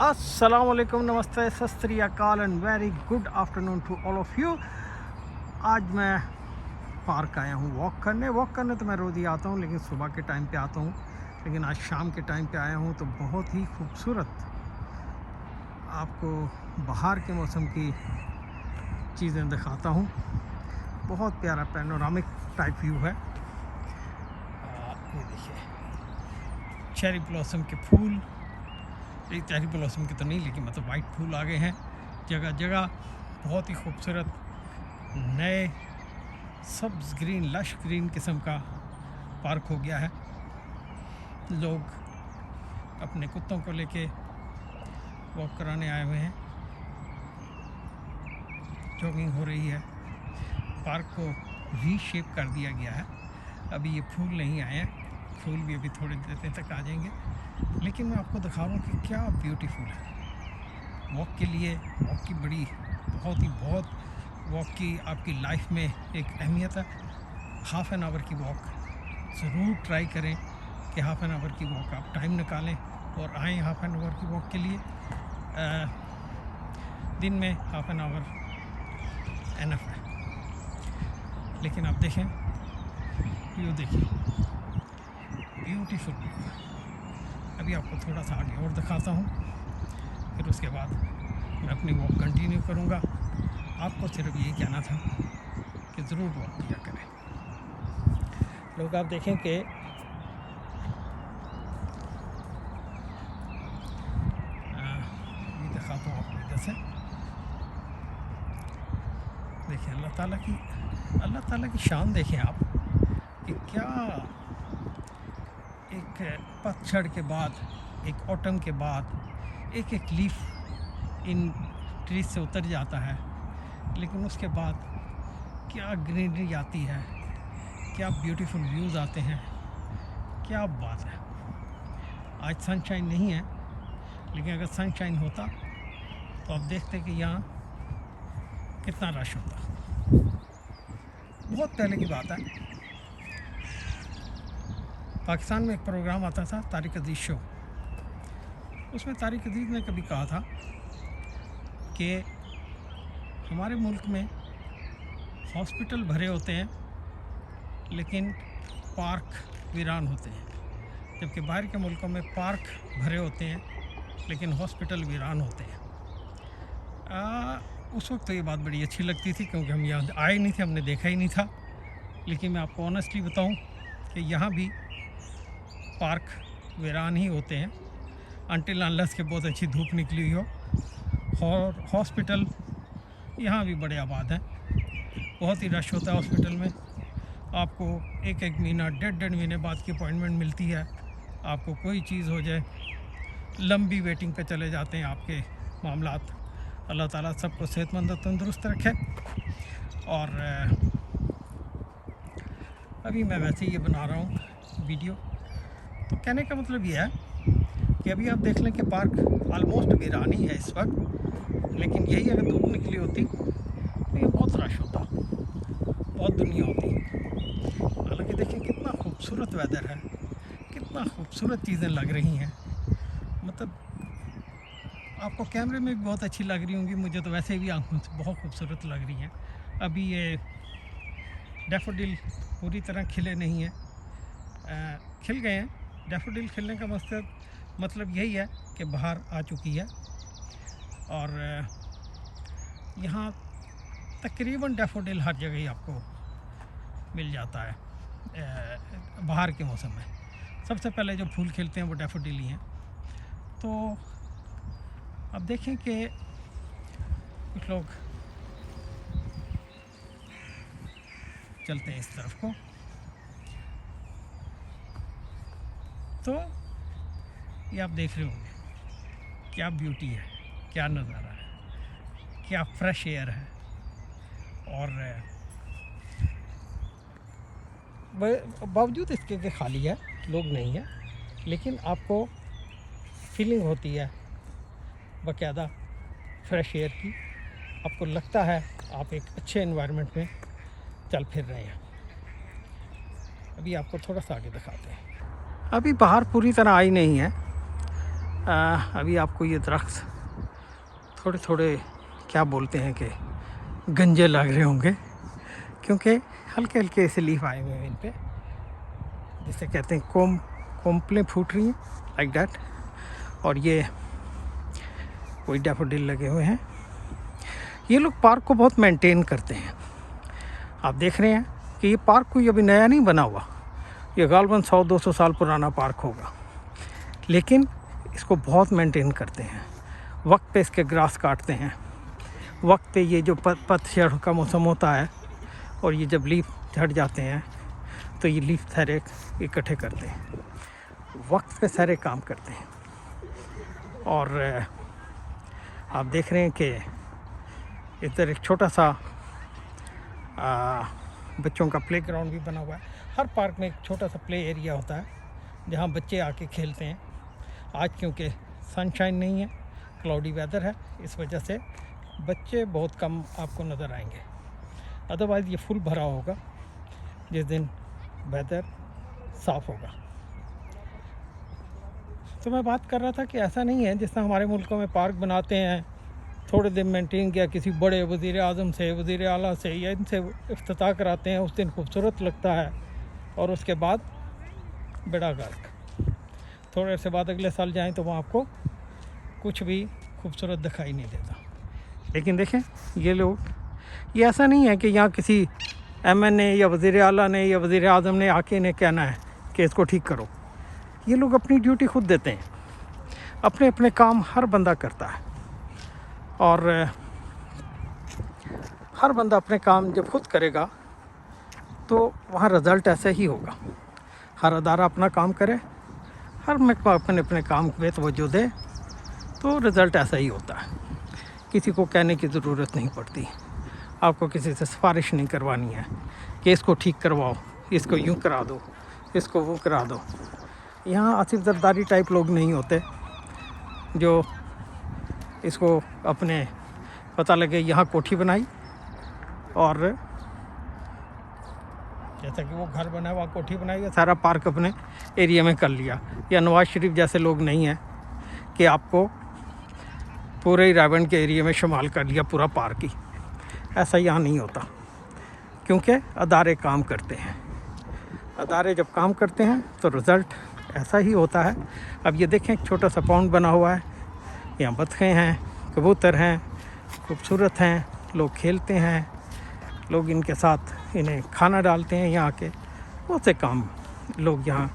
अस्सलामुअलैकुम, नमस्ते, सत श्री अकाल and very good afternoon to all of you. आज मैं पार्क आया हूँ वॉक करने तो मैं रोज़ ही आता हूँ, लेकिन सुबह के टाइम पे आता हूँ। लेकिन आज शाम के टाइम पे आया हूँ तो बहुत ही खूबसूरत आपको बाहर के मौसम की चीज़ें दिखाता हूँ। बहुत प्यारा पैनोरामिक टाइप व्यू है। ये देखिए, चेरी ब्लॉसम के फूल, चेरी ब्लॉसम के तो नहीं, लेकिन मतलब वाइट फूल आ गए हैं जगह जगह। बहुत ही खूबसूरत नए सब्ज़ ग्रीन लश ग्रीन किस्म का पार्क हो गया है। लोग अपने कुत्तों को लेके वॉक कराने आए हुए हैं, जॉगिंग हो रही है। पार्क को रीशेप कर दिया गया है। अभी ये फूल नहीं आए हैं, फूल भी अभी थोड़ी देर तक आ जाएंगे, लेकिन मैं आपको दिखा रहा हूँ कि क्या ब्यूटीफुल है। वॉक के लिए वॉक की बहुत वॉक की आपकी लाइफ में एक अहमियत है। हाफ़ एन आवर की वॉक ज़रूर ट्राई करें कि हाफ़ एन आवर की वॉक आप टाइम निकालें और आएँ हाफ़ एन आवर की वॉक के लिए। दिन में हाफ़ एन आवर एनफ है। लेकिन आप देखें, व्यू देखिए, ब्यूटीफुल व्यू। अभी आपको थोड़ा सा आगे और दिखाता हूँ, फिर उसके बाद मैं अपनी वॉक कंटिन्यू करूँगा। आपको सिर्फ यही कहना था कि ज़रूर वॉक किया करें। लोग आप देखें कि ये दिखाता हूँ आपको इधर से। देखिए अल्लाह ताला की शान देखें आप कि क्या एक पतझड़ के बाद, एक ऑटम के बाद एक लीफ इन ट्रीज से उतर जाता है, लेकिन उसके बाद क्या ग्रीनरी आती है, क्या ब्यूटीफुल व्यूज़ आते हैं। क्या बात है। आज सनशाइन नहीं है, लेकिन अगर सनशाइन होता तो आप देखते कि यहाँ कितना रश होता। बहुत पहले की बात है, पाकिस्तान में एक प्रोग्राम आता था, तारिक अजीज़ शो। उसमें तारिक अजीज़ ने कभी कहा था कि हमारे मुल्क में हॉस्पिटल भरे होते हैं, लेकिन पार्क वीरान होते हैं, जबकि बाहर के मुल्कों में पार्क भरे होते हैं, लेकिन हॉस्पिटल वीरान होते हैं। उस वक्त तो ये बात बड़ी अच्छी लगती थी, क्योंकि हम यहाँ आए नहीं थे, हमने देखा ही नहीं था। लेकिन मैं आपको ऑनेस्टली बताऊं कि यहाँ भी पार्क वीरान ही होते हैं, अनटिल अनलेस के बहुत अच्छी धूप निकली हुई हो। और हॉस्पिटल यहाँ भी बड़े आबाद हैं, बहुत ही रश होता है हॉस्पिटल में। आपको एक महीना डेढ़ महीने बाद की अपॉइंटमेंट मिलती है। आपको कोई चीज़ हो जाए, लंबी वेटिंग पे चले जाते हैं आपके मामलात। अल्लाह ताला सबको सेहतमंद और तंदुरुस्त रखे। और अभी मैं वैसे ही ये बना रहा हूँ वीडियो, तो कहने का मतलब ये है कि अभी आप देख लें कि पार्क ऑलमोस्ट वीरान ही है इस वक्त। लेकिन यही अगर धूप निकली होती तो ये बहुत रश होता, बहुत दुनिया होती। हालांकि देखें कितना खूबसूरत वेदर है, कितना खूबसूरत चीज़ें लग रही हैं। मतलब आपको कैमरे में भी बहुत अच्छी लग रही होंगी, मुझे तो वैसे भी आंखों से बहुत खूबसूरत लग रही हैं। अभी ये डैफोडिल पूरी तरह खिले नहीं हैं, खिल गए हैं। डैफोडिल खिलने का मतलब यही है कि बाहर आ चुकी है। और यहाँ तकरीबन डैफोडिल हर जगह ही आपको मिल जाता है। बाहर के मौसम में सबसे पहले जो फूल खिलते हैं वो डैफोडिल ही हैं। तो अब देखें कि कुछ लोग चलते हैं इस तरफ को, तो ये आप देख रहे होंगे क्या ब्यूटी है, क्या नज़ारा है, क्या फ्रेश एयर है। और बावजूद इसके कि खाली है, लोग नहीं है, लेकिन आपको फीलिंग होती है बाकायदा फ्रेश एयर की। आपको लगता है आप एक अच्छे एनवायरनमेंट में चल फिर रहे हैं। अभी आपको थोड़ा सा आगे दिखाते हैं। अभी बाहर पूरी तरह आई नहीं है, अभी आपको ये दरख्त थोड़े थोड़े क्या बोलते हैं कि गंजे लग रहे होंगे, क्योंकि हल्के हल्के से लीफ आए हुए हैं इन पे, जिसे कहते हैं कोम्पलें फूट रही हैं, लाइक डैट। और ये कोई डैफोडिल लगे हुए हैं। ये लोग पार्क को बहुत मेंटेन करते हैं। आप देख रहे हैं कि ये पार्क कोई अभी नया नहीं बना हुआ, ये गालबन 100-200 साल पुराना पार्क होगा, लेकिन इसको बहुत मेंटेन करते हैं। वक्त पे इसके ग्रास काटते हैं, वक्त पे ये जो पतझड़ का मौसम होता है और ये जब लीफ झड़ जाते हैं तो ये लीफ सारे इकट्ठे करते हैं, वक्त पे सारे काम करते हैं। और आप देख रहे हैं कि इधर एक छोटा सा बच्चों का प्ले ग्राउंड भी बना हुआ है। हर पार्क में एक छोटा सा प्ले एरिया होता है जहाँ बच्चे आके खेलते हैं। आज क्योंकि सनशाइन नहीं है, क्लाउडी वेदर है, इस वजह से बच्चे बहुत कम आपको नज़र आएंगे। अदरवाइज़ ये फुल भरा होगा जिस दिन वेदर साफ़ होगा। तो मैं बात कर रहा था कि ऐसा नहीं है जिस तरह हमारे मुल्कों में पार्क बनाते हैं, थोड़े दिन मेंटेन किया, किसी बड़े वज़ीर आज़म से, वज़ीर आला से या इनसे इफ्तिताह कराते हैं, उस दिन खूबसूरत लगता है और उसके बाद बेड़ा गर्क। थोड़े से बाद अगले साल जाएं तो वहाँ आपको कुछ भी खूबसूरत दिखाई नहीं देता। लेकिन देखें ये लोग, ये ऐसा नहीं है कि यहाँ किसी MNA या वज़ीर आला ने या वज़ीर आज़म ने आके इन्हें कहना है कि इसको ठीक करो। ये लोग अपनी ड्यूटी खुद देते हैं, अपने अपने काम हर बंदा करता है, और हर बंदा अपने काम जब खुद करेगा तो वहाँ रिज़ल्ट ऐसे ही होगा। हर अदारा अपना काम करे, हर में अपने अपने काम पे तवज्जो दे, तो रिज़ल्ट ऐसा ही होता है। किसी को कहने की ज़रूरत नहीं पड़ती, आपको किसी से सिफारिश नहीं करवानी है कि इसको ठीक करवाओ, इसको यूँ करा दो, इसको वो करा दो। यहाँ आसिफ जरदारी टाइप लोग नहीं होते जो इसको अपने पता लगे यहाँ कोठी बनाई और जैसा कि वो घर बना हुआ कोठी बनाई, सारा पार्क अपने एरिया में कर लिया। या नवाज शरीफ जैसे लोग नहीं हैं कि आपको पूरे ही रावण के एरिया में शुमाल कर लिया पूरा पार्क ही। ऐसा यहाँ नहीं होता, क्योंकि अदारे काम करते हैं। अदारे जब काम करते हैं तो रिज़ल्ट ऐसा ही होता है। अब ये देखें, एक छोटा सा पॉन्ड बना हुआ है, यहाँ बतखें हैं, कबूतर हैं, खूबसूरत हैं, लोग खेलते हैं, लोग इनके साथ इन्हें खाना डालते हैं। यहाँ के बहुत से काम, लोग यहाँ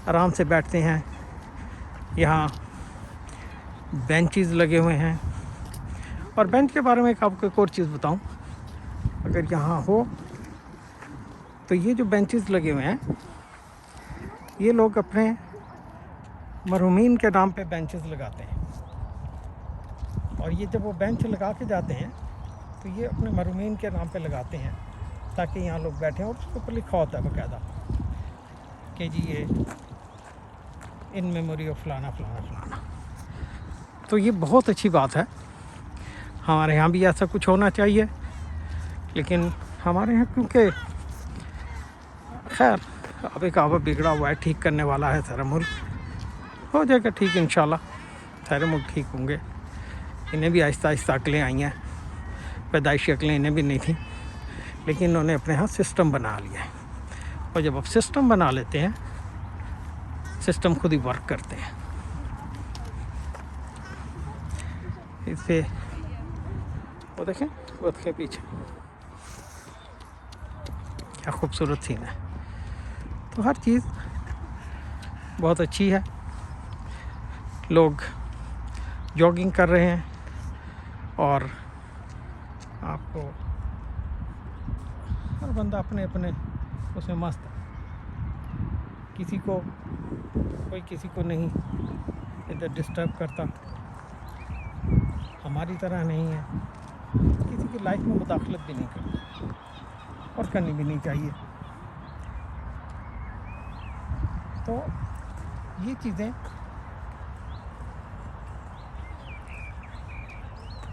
आराम से बैठते हैं। यहाँ बेंचेस लगे हुए हैं। और बेंच के बारे में आपको एक और चीज़ बताऊं, अगर यहाँ हो तो ये जो बेंचेस लगे हुए हैं, ये लोग अपने मरहूमीन के नाम पे बेंचेस लगाते हैं। और ये जब वो बेंच लगा के जाते हैं तो ये अपने मरहूमीन के नाम पे लगाते हैं ताकि यहाँ लोग बैठें, और उसके ऊपर लिखा होता है बाकायदा कि जी ये इन मेमोरी ऑफ फलाना फलाना फलाना। तो ये बहुत अच्छी बात है। हमारे यहाँ भी ऐसा कुछ होना चाहिए, लेकिन हमारे यहाँ क्योंकि खैर अब एक आवा बिगड़ा हुआ है, ठीक करने वाला है सारा मुल्क, हो जाएगा ठीक इंशाल्लाह। सारे मुल्क ठीक होंगे। इन्हें भी आहिस्ता आहिस्ता अकलें आई हैं, पैदाइशी अकलें इन्हें भी नहीं थी, लेकिन इन्होंने अपने यहाँ सिस्टम बना लिया है। और जब आप सिस्टम बना लेते हैं, सिस्टम खुद ही वर्क करते हैं। इससे वो देखें, वो देखें पीछे क्या खूबसूरत सीन है। तो हर चीज़ बहुत अच्छी है। लोग जॉगिंग कर रहे हैं और आपको हर बंदा अपने अपने उसमें मस्त है। किसी को कोई किसी को नहीं इधर डिस्टर्ब करता, हमारी तरह नहीं है, किसी की लाइफ में मुदाखलत भी नहीं करता और करनी भी नहीं चाहिए। तो ये चीज़ें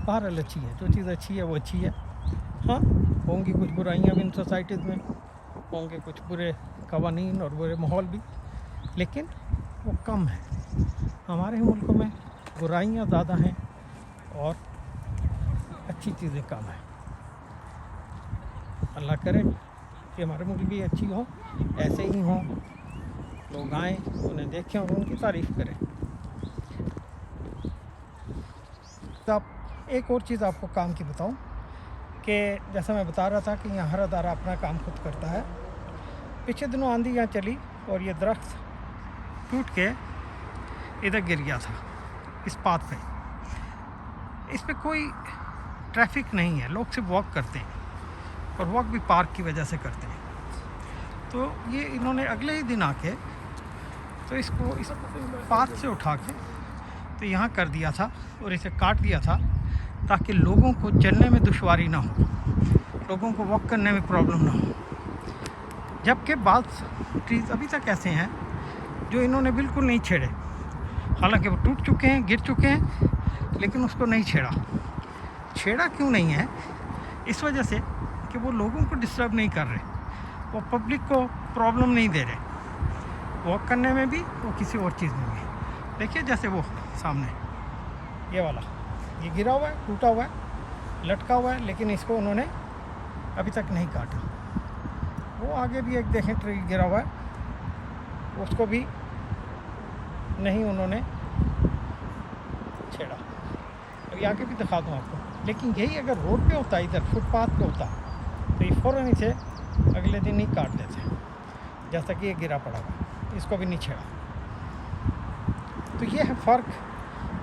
बहरहाल अच्छी है। जो चीज़ अच्छी है वो अच्छी है। हाँ, होंगी कुछ बुराइयाँ भी इन सोसाइटीज़ में, होंगे कुछ बुरे कवानीन और बुरे माहौल भी, लेकिन वो कम है। हमारे मुल्कों में बुराइयां ज़्यादा हैं और अच्छी चीज़ें कम हैं। अल्लाह करे कि हमारे मुल्क भी अच्छी हो, ऐसे ही हों, लोग आएँ, उन्हें देखें और उनकी तारीफ़ करें। तो आप एक और चीज़ आपको काम की बताऊं कि जैसा मैं बता रहा था कि यहाँ हर अदारा अपना काम खुद करता है। पिछले दिनों आंधी यहाँ चली और ये दरख्त टूट के इधर गिर गया था इस पाथ पे। इस पे कोई ट्रैफिक नहीं है, लोग सिर्फ वॉक करते हैं और वॉक भी पार्क की वजह से करते हैं। तो ये इन्होंने अगले ही दिन आके तो इसको इस पाथ से उठा के तो यहाँ कर दिया था और इसे काट दिया था ताकि लोगों को चलने में दुश्वारी ना हो, लोगों को वॉक करने में प्रॉब्लम ना हो। जबकि बाद ट्रीज़ अभी तक ऐसे हैं जो इन्होंने बिल्कुल नहीं छेड़े, हालांकि वो टूट चुके हैं, गिर चुके हैं, लेकिन उसको नहीं छेड़ा क्यों नहीं है? इस वजह से कि वो लोगों को डिस्टर्ब नहीं कर रहे, वो पब्लिक को प्रॉब्लम नहीं दे रहे, वॉक करने में भी वो किसी और चीज़ में भी। देखिए जैसे वो सामने ये वाला ये गिरा हुआ है, टूटा हुआ है, लटका हुआ है, लेकिन इसको उन्होंने अभी तक नहीं काटा। वो आगे भी एक देखें ट्री गिरा हुआ है, उसको भी नहीं उन्होंने छेड़ा। अभी आगे भी दिखा दूँ आपको। लेकिन यही अगर रोड पे होता, इधर फुटपाथ पे होता, तो ये फ़ौरन इसे अगले दिन ही काट देते, जैसा कि ये गिरा पड़ा हुआ, इसको भी नहीं छेड़ा। तो ये है फ़र्क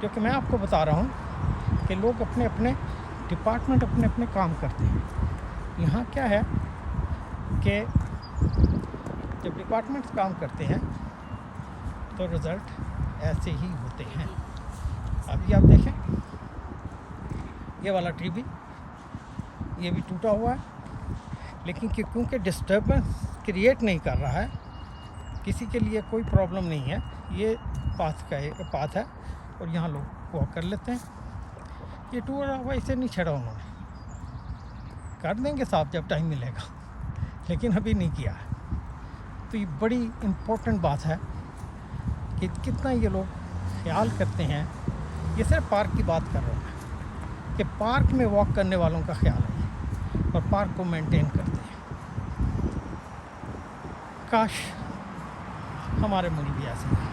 जो कि मैं आपको बता रहा हूँ कि लोग अपने अपने डिपार्टमेंट अपने अपने काम करते हैं। यहाँ क्या है कि जब डिपार्टमेंट्स काम करते हैं तो रिज़ल्ट ऐसे ही होते हैं। अभी आप देखें ये वाला ट्री भी, ये भी टूटा हुआ है, लेकिन क्योंकि डिस्टर्बेंस क्रिएट नहीं कर रहा है, किसी के लिए कोई प्रॉब्लम नहीं है, ये पाथ है और यहाँ लोग वॉक कर लेते हैं। ये टूटा हुआ इसे नहीं छेड़ा उन्होंने, कर देंगे साफ जब टाइम मिलेगा, लेकिन अभी नहीं किया है। तो ये बड़ी इम्पोर्टेंट बात है कि कितना ये लोग ख्याल करते हैं। ये सिर्फ पार्क की बात कर रहा हूँ कि पार्क में वॉक करने वालों का ख्याल है और पार्क को मेंटेन करते हैं। काश हमारे मुल्क भी ऐसे हैं।